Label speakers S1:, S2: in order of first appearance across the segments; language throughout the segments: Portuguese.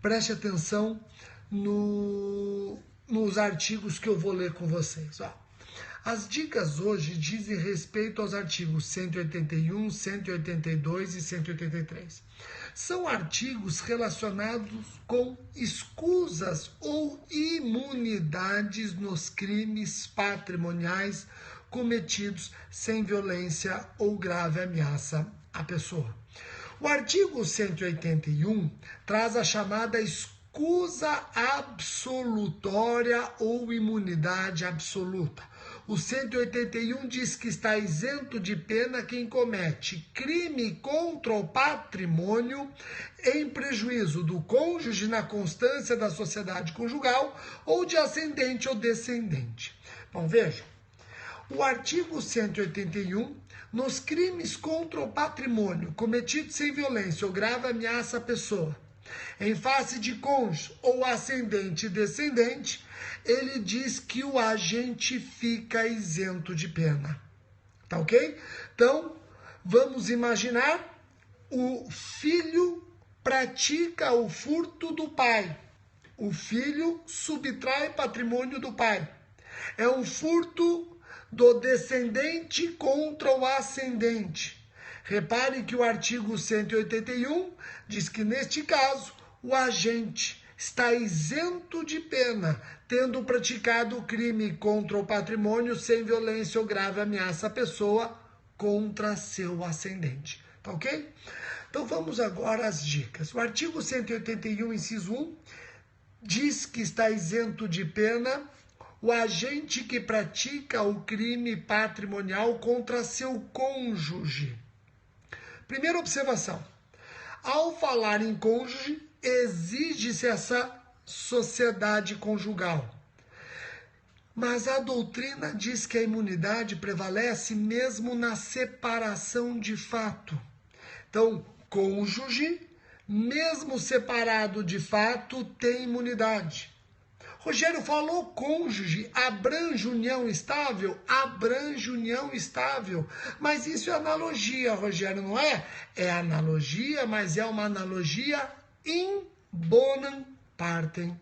S1: Preste atenção nos artigos que eu vou ler com vocês. Ó. As dicas hoje dizem respeito aos artigos 181, 182 e 183. São artigos relacionados com escusas ou imunidades nos crimes patrimoniais cometidos sem violência ou grave ameaça à pessoa. O artigo 181 traz a chamada escusa absolutória ou imunidade absoluta. O 181 diz que está isento de pena quem comete crime contra o patrimônio em prejuízo do cônjuge na constância da sociedade conjugal ou de ascendente ou descendente. Bom, vejam. O artigo 181, nos crimes contra o patrimônio cometidos sem violência ou grave ameaça à pessoa, em face de cônjuge ou ascendente e descendente, ele diz que o agente fica isento de pena. Tá ok? Então, vamos imaginar o filho pratica o furto do pai. O filho subtrai patrimônio do pai. É um furto do descendente contra o ascendente. Repare que o artigo 181 diz que, neste caso, o agente está isento de pena, tendo praticado o crime contra o patrimônio sem violência ou grave ameaça à pessoa contra seu ascendente. Tá ok? Então vamos agora às dicas. O artigo 181, inciso 1, diz que está isento de pena o agente que pratica o crime patrimonial contra seu cônjuge. Primeira observação. Ao falar em cônjuge, exige-se essa sociedade conjugal. Mas a doutrina diz que a imunidade prevalece mesmo na separação de fato. Então, cônjuge, mesmo separado de fato, tem imunidade. Rogério falou cônjuge, abrange união estável? Abrange união estável. Mas isso é analogia, Rogério, não é? É analogia, mas é uma analogia in bonam partem.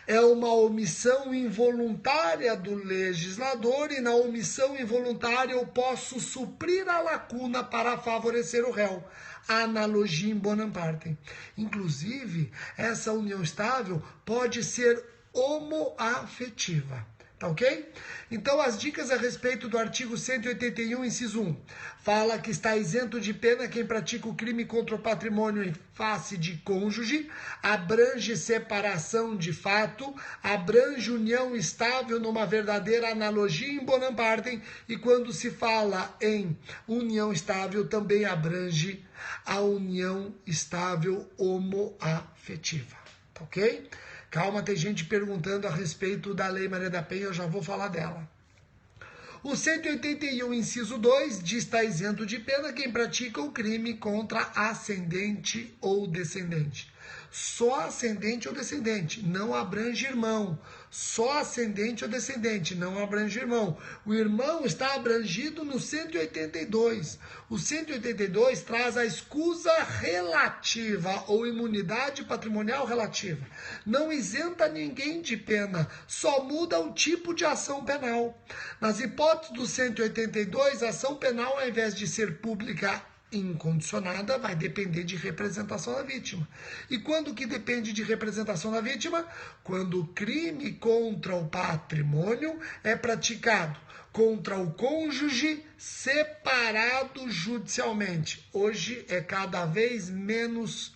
S1: É uma omissão involuntária do legislador e na omissão involuntária eu posso suprir a lacuna para favorecer o réu. A analogia em bonam partem. Inclusive, essa união estável pode ser homoafetiva. Tá ok? Então, as dicas a respeito do artigo 181, inciso 1. Fala que está isento de pena quem pratica o crime contra o patrimônio em face de cônjuge, abrange separação de fato, abrange união estável numa verdadeira analogia em bonam partem, e quando se fala em união estável, também abrange a união estável homoafetiva. Tá ok? Calma, tem gente perguntando a respeito da Lei Maria da Penha, eu já vou falar dela. O 181, inciso 2, diz que está isento de pena quem pratica o crime contra ascendente ou descendente. Só ascendente ou descendente, não abrange irmão. Só ascendente ou descendente, não abrange irmão. O irmão está abrangido no 182. O 182 traz a escusa relativa ou imunidade patrimonial relativa. Não isenta ninguém de pena, só muda o tipo de ação penal. Nas hipóteses do 182, a ação penal, ao invés de ser pública incondicionada, vai depender de representação da vítima. E quando que depende de representação da vítima? Quando o crime contra o patrimônio é praticado contra o cônjuge separado judicialmente. Hoje é cada vez menos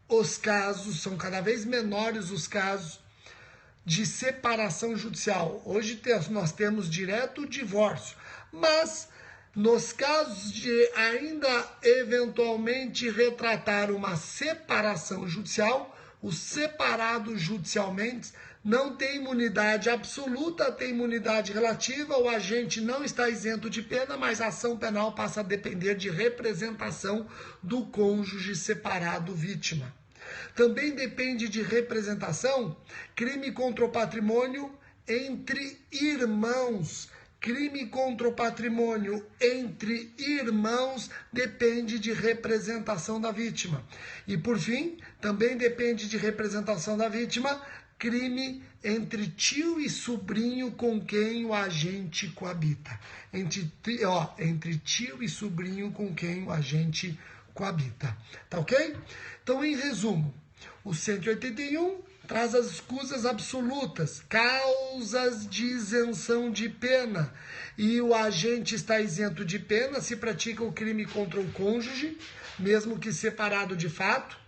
S1: os casos, são cada vez menores os casos de separação judicial. Hoje nós temos direto divórcio, mas nos casos de ainda eventualmente retratar uma separação judicial, os separados judicialmente não tem imunidade absoluta, tem imunidade relativa, o agente não está isento de pena, mas a ação penal passa a depender de representação do cônjuge separado vítima. Também depende de representação crime contra o patrimônio entre irmãos crime contra o patrimônio entre irmãos depende de representação da vítima. E por fim, também depende de representação da vítima, crime entre tio e sobrinho com quem o agente coabita. Entre tio e sobrinho com quem o agente coabita. Tá ok? Então, em resumo, o 181 traz as escusas absolutas, causas de isenção de pena. E o agente está isento de pena se pratica o crime contra o cônjuge, mesmo que separado de fato,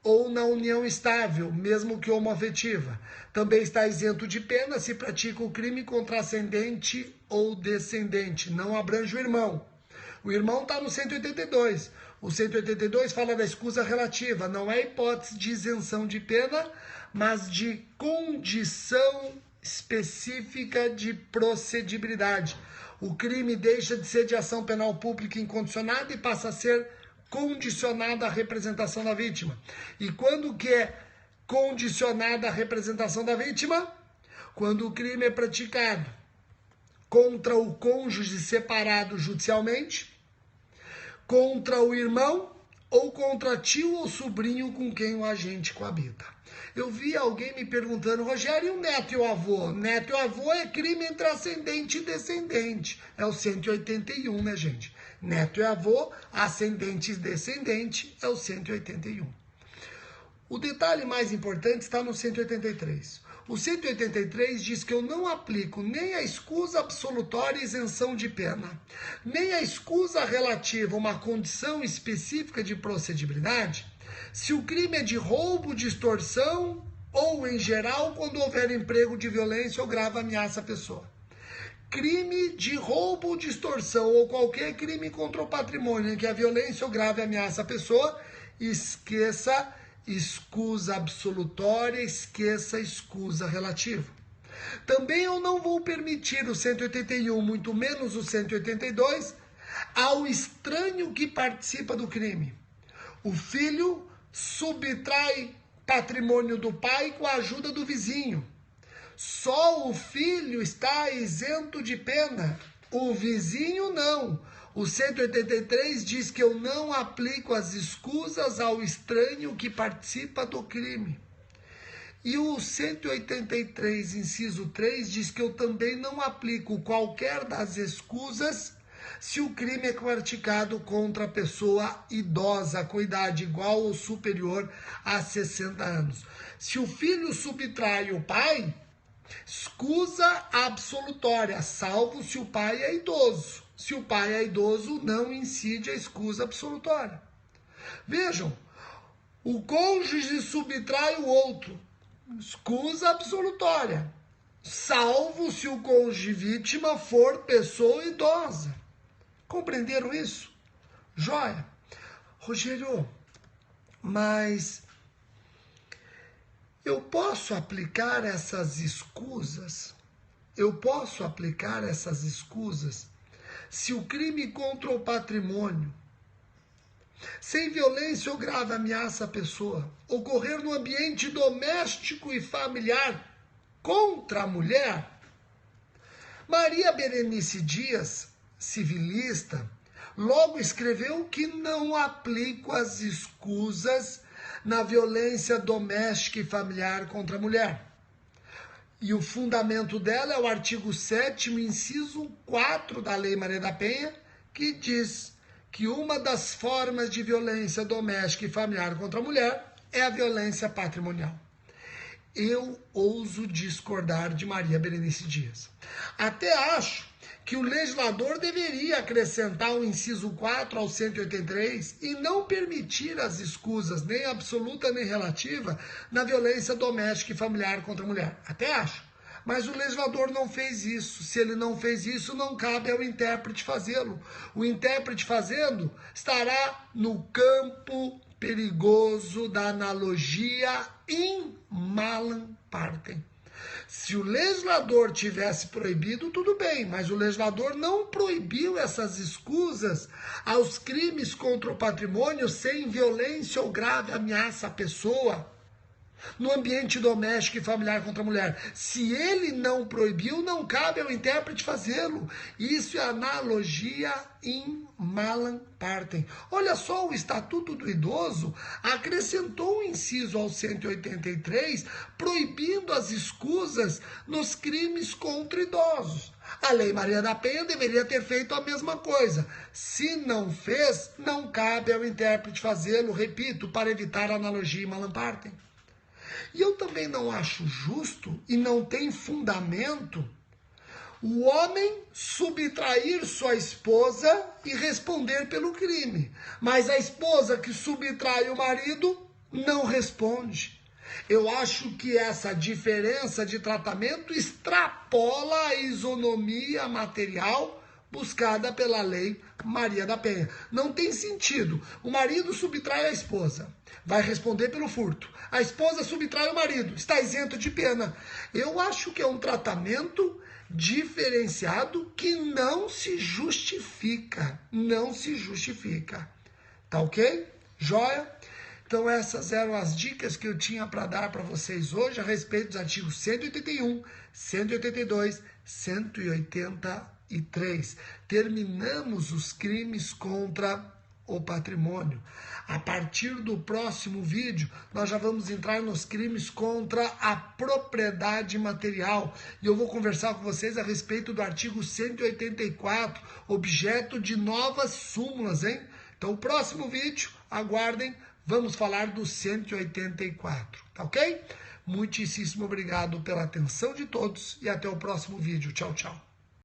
S1: ou na união estável, mesmo que homoafetiva. Também está isento de pena se pratica o crime contra ascendente ou descendente. Não abrange o irmão. O irmão está no 182. O 182 fala da escusa relativa. Não é hipótese de isenção de pena, mas de condição específica de procedibilidade. O crime deixa de ser de ação penal pública incondicionada e passa a ser condicionada à representação da vítima. E quando que é condicionada à representação da vítima? Quando o crime é praticado contra o cônjuge separado judicialmente, contra o irmão ou contra tio ou sobrinho com quem o agente coabita. Eu vi alguém me perguntando, Rogério, e o neto e o avô? Neto e o avô é crime entre ascendente e descendente. É o 181, né, gente? Neto e avô, ascendente e descendente, é o 181. O detalhe mais importante está no 183. O 183 diz que eu não aplico nem a escusa absolutória e isenção de pena, nem a escusa relativa a uma condição específica de procedibilidade, se o crime é de roubo, de extorsão ou, em geral, quando houver emprego de violência ou grave ameaça à pessoa. Crime de roubo, de extorsão ou qualquer crime contra o patrimônio em que a violência ou grave ameaça à pessoa, esqueça escusa absolutória, esqueça escusa relativa. Também eu não vou permitir o 181, muito menos o 182, ao estranho que participa do crime. O filho subtrai patrimônio do pai com a ajuda do vizinho. Só o filho está isento de pena, o vizinho não. O 183 diz que eu não aplico as escusas ao estranho que participa do crime. E o 183, inciso 3, diz que eu também não aplico qualquer das escusas se o crime é praticado contra a pessoa idosa, com idade igual ou superior a 60 anos. Se o filho subtrai o pai, escusa absolutória, salvo se o pai é idoso. Se o pai é idoso, não incide a escusa absolutória. Vejam, o cônjuge subtrai o outro, escusa absolutória, salvo se o cônjuge vítima for pessoa idosa. Compreenderam isso? Joia. Rogério, mas eu posso aplicar essas escusas? Eu posso aplicar essas escusas se o crime contra o patrimônio, sem violência ou grave ameaça à pessoa, ocorrer no ambiente doméstico e familiar contra a mulher? Maria Berenice Dias, civilista, logo escreveu que não aplico as escusas na violência doméstica e familiar contra a mulher. E o fundamento dela é o artigo 7º, inciso 4 da Lei Maria da Penha, que diz que uma das formas de violência doméstica e familiar contra a mulher é a violência patrimonial. Eu ouso discordar de Maria Berenice Dias. Até acho que o legislador deveria acrescentar o inciso 4 ao 183 e não permitir as escusas, nem absoluta nem relativa, na violência doméstica e familiar contra a mulher. Até acho. Mas o legislador não fez isso. Se ele não fez isso, não cabe ao intérprete fazê-lo. O intérprete fazendo estará no campo perigoso da analogia in malam partem. Se o legislador tivesse proibido, tudo bem, mas o legislador não proibiu essas escusas aos crimes contra o patrimônio sem violência ou grave ameaça à pessoa. no ambiente doméstico e familiar contra a mulher. Se ele não proibiu, não cabe ao intérprete fazê-lo. Isso é analogia in malam partem. Olha só, o Estatuto do Idoso acrescentou um inciso ao 183, proibindo as escusas nos crimes contra idosos. A Lei Maria da Penha deveria ter feito a mesma coisa. Se não fez, não cabe ao intérprete fazê-lo, repito, para evitar a analogia in malam partem. E eu também não acho justo e não tem fundamento o homem subtrair sua esposa e responder pelo crime. Mas a esposa que subtrai o marido não responde. Eu acho que essa diferença de tratamento extrapola a isonomia material buscada pela Lei Maria da Penha. Não tem sentido. O marido subtrai a esposa, vai responder pelo furto. A esposa subtrai o marido, está isento de pena. Eu acho que é um tratamento diferenciado que não se justifica. Não se justifica. Tá ok? Joia? Então essas eram as dicas que eu tinha para dar para vocês hoje a respeito dos artigos 181, 182, 183. Terminamos os crimes contra o patrimônio. A partir do próximo vídeo, nós já vamos entrar nos crimes contra a propriedade material. E eu vou conversar com vocês a respeito do artigo 184, objeto de novas súmulas, hein? Então, o próximo vídeo, aguardem, vamos falar do 184, tá ok? Muitíssimo obrigado pela atenção de todos e até o próximo vídeo. Tchau, tchau.